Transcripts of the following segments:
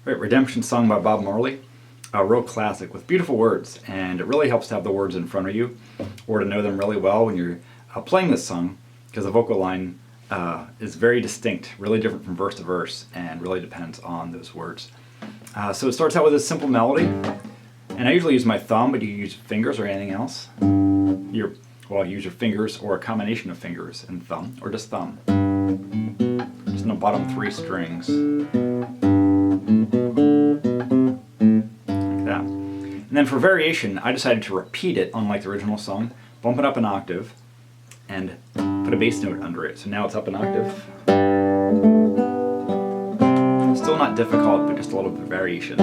Right, Redemption song by Bob Marley, a real classic with beautiful words, and it really helps to have the words in front of you or to know them really well when you're playing this song, because the vocal line is very distinct, really different from verse to verse, and really depends on those words. So it starts out with a simple melody, and I usually use my thumb, but you can use fingers or anything else. Use your fingers or a combination of fingers and thumb, or just thumb. Just in the bottom 3 strings. And then for variation, I decided to repeat it unlike the original song, bump it up an octave, and put a bass note under it. So now it's up an octave. Still not difficult, but just a little bit of variation.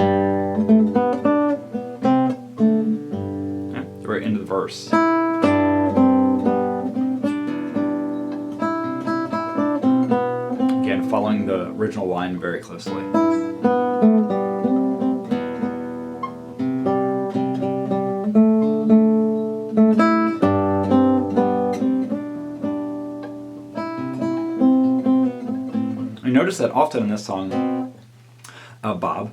We're into the verse. Again, following the original line very closely. Notice that often in this song, Bob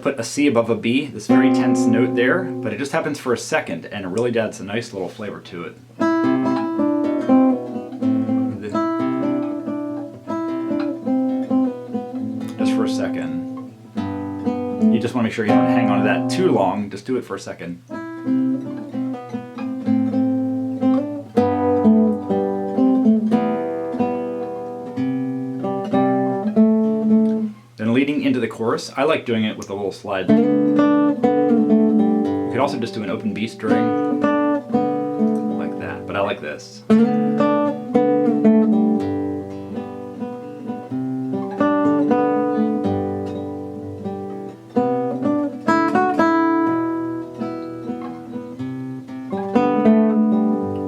put a C above a B, this very tense note there, but it just happens for a second, and it really adds a nice little flavor to it. Just for a second. You just want to make sure you don't hang on to that too long, just do it for a second. Leading into the chorus, I like doing it with a little slide. You could also just do an open B string, like that, but I like this.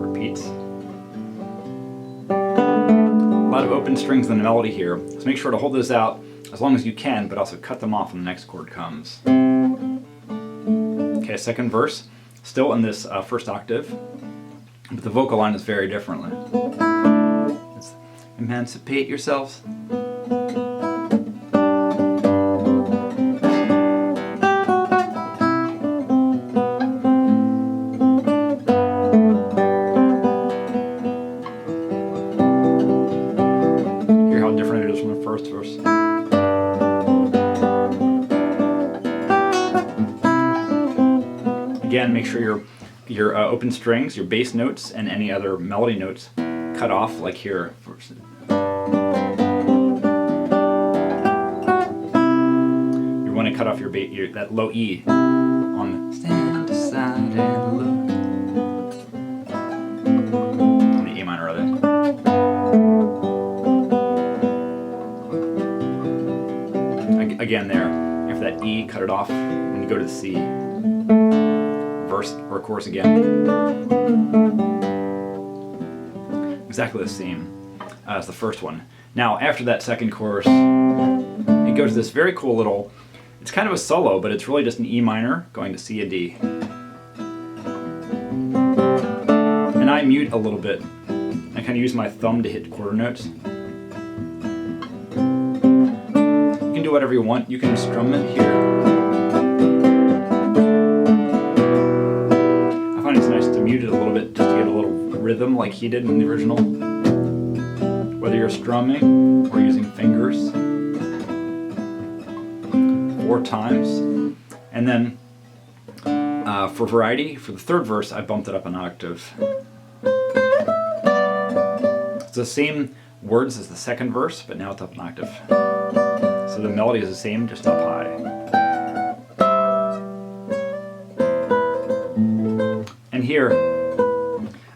Repeats. A lot of open strings in the melody here, so make sure to hold those out as long as you can, but also cut them off when the next chord comes. Okay, second verse, still in this first octave, but the vocal line is very differently. It's, emancipate yourselves. Hear how different it is from the first verse. Again, make sure your open strings, your bass notes, and any other melody notes cut off, like here. You want to cut off that low E on stand aside and look. On the E minor, rather. Again, there. After that E, cut it off when you go to the C. Verse or chorus again. Exactly the same as the first one. Now, after that second chorus, it goes to this very cool little, it's kind of a solo, but it's really just an E minor going to C and D. And I mute a little bit. I kind of use my thumb to hit quarter notes. You can do whatever you want. You can strum it here. Mute it a little bit just to get a little rhythm like he did in the original. Whether you're strumming or using fingers 4 times. And then for variety, for the third verse, I bumped it up an octave. It's the same words as the second verse, but now it's up an octave. So the melody is the same, just up high. And here,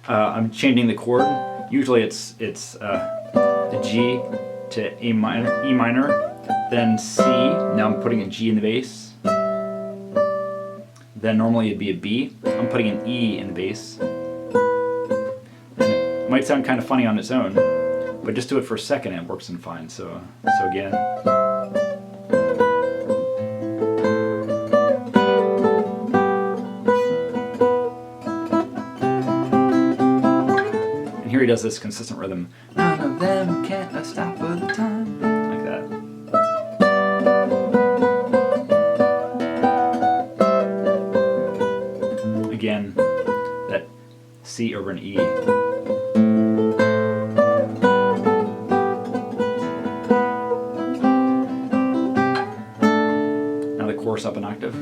I'm changing the chord. Usually it's the G to E minor, then C. Now I'm putting a G in the bass. Then normally it'd be a B. I'm putting an E in the bass. And it might sound kind of funny on its own, but just do it for a second and it works in fine. So again. Here he does this consistent rhythm. None of them can't stop for the time. Like that. C over an E. Now the chorus up an octave.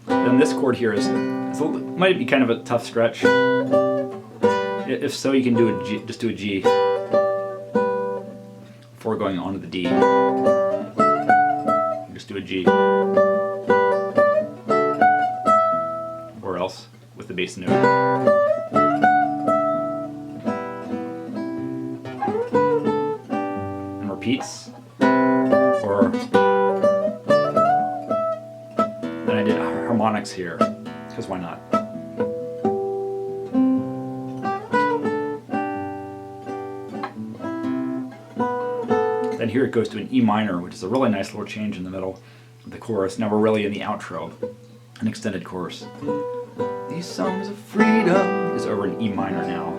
Then this chord here might be kind of a tough stretch. If so, you can do a G, just do a G before going on to the D. Just do a G. Or else with the bass note. And repeats. Or then I did harmonics here, because why not? Then here it goes to an E minor, which is a really nice little change in the middle of the chorus. Now we're really in the outro, an extended chorus. These songs of freedom is over an E minor now.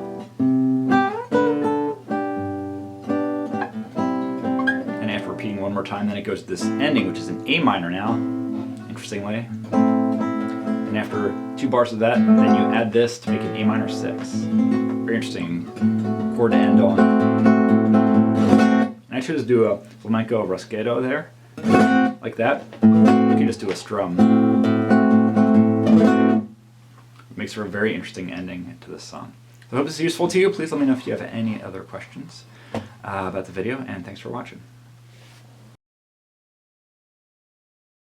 And after repeating one more time, then it goes to this ending, which is an A minor now, interestingly. And after 2 bars of that, then you add this to make an A minor 6. Very interesting chord to end on. I should just do a flamenco rasguedo there, like that. You can just do a strum. It makes for a very interesting ending to this song. So I hope this is useful to you. Please let me know if you have any other questions about the video, and thanks for watching.